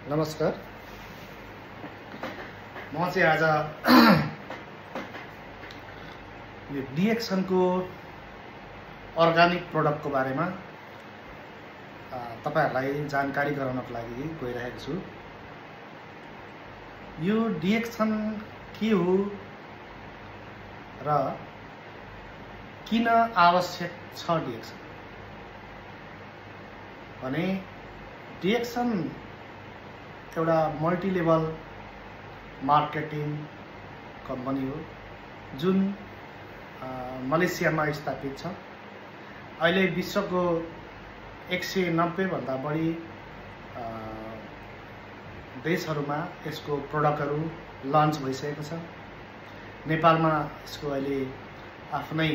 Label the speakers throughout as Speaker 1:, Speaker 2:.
Speaker 1: नमस्कार। म चाहिँ आज यो डिएक्सनको अर्गानिक प्रोडक्टको बारेमा तपाईहरुलाई जानकारी गराउनको लागि गइरहेको छु। यो डिएक्सन के हो र किन आवश्यक छ डिएक्सन भने डिएक्सन एउटा मल्टिलेभल मार्केटिङ कम्पनी हो जुन मलेसियामा स्थापित छ। अहिले विश्वको 190 भन्दा बढी देशहरुमा यसको प्रोडक्टहरु लन्च भइसकेको छ। नेपालमा यसको अहिले आफ्नै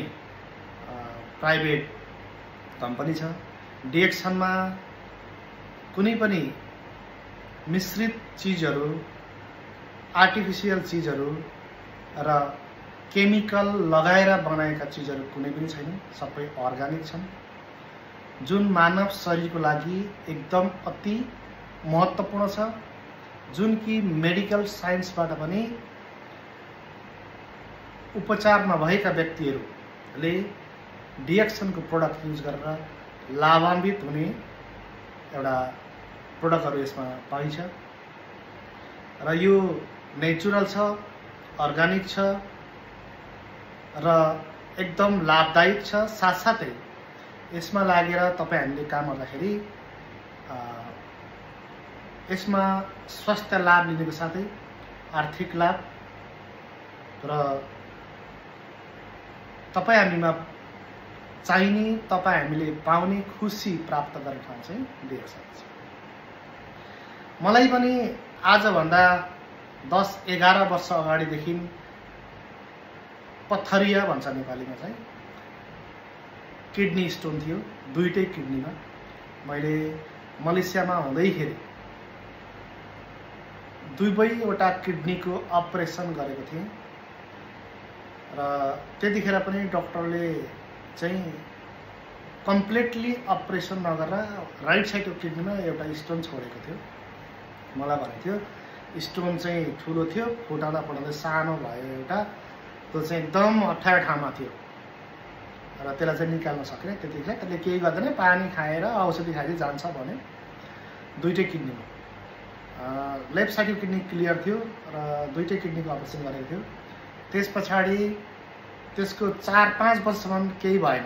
Speaker 1: प्राइभेट कम्पनी छ। डिएक्सनमा कुनै पनि मिश्रित चीजहरु, आर्टिफिशियल चीजहरु र केमिकल लगाएर बनाएका चीजहरु कुनै पनि छैन। सबै अर्गानिक छन् जुन मानव शरीरको लागि एकदम अति महत्त्वपूर्ण छ, जुन कि मेडिकल साइन्सबाट पनि उपचार नभएका व्यक्तिहरुले डिएक्सनको प्रोडक्ट युज गरेर लाभान्वित हुने एउटा प्रोडक्टहरु यसमा पाइन्छ र यो नेचुरल छ, अर्गानिक छ र एकदम लाभदायक छ। साथसाथै यसमा लागेर तपाईहरुले काम गर्दाखेरि यसमा स्वास्थ्य लाभ लिनुको साथै आर्थिक लाभ र तपाई हामीमा चाहिने, तपाई हामीले पाउने खुशी प्राप्त गर्ने ठाउँ चाहिँ डिएक्सन छ। मलाई पनि आज भन्दा 10-11 वर्ष अगाडिदेखि पत्थरिया भन्छ नेपालीमा चाहिँ किडनी स्टोन थियो, दुईटै किडनीमा। मैले मलेसियामा हुँदैखेरि दुवैवटा किडनीको अपरेसन गरेको थिएँ र त्यतिखेर पनि डाक्टरले चाहिँ कम्प्लिटली अपरेसन नगरेर राइट साइडको किडनीमा एउटा स्टोन छोडेको थियो। मलाई भनेको थियो स्टोन चाहिँ ठुलो थियो, फुटाउँदा फुटाउँदै सानो भयो एउटा, त्यो चाहिँ एकदम अप्ठ्यारो ठाउँमा थियो र त्यसलाई चाहिँ निकाल्न सकेन। त्यतिखेर त्यसले केही गर्दैन, पानी खाएर औषधि खाएर जान्छ भने। दुईटै किडनीमा लेफ्ट साइडको किडनी क्लियर थियो र दुईटै किडनीको अपरेसन गरेको थियो। त्यसपछि त्यसको 4-5 वर्षसम्म केही भएन।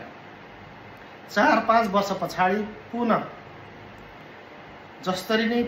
Speaker 1: 4-5 वर्ष पछाडि पुनः जसरी नै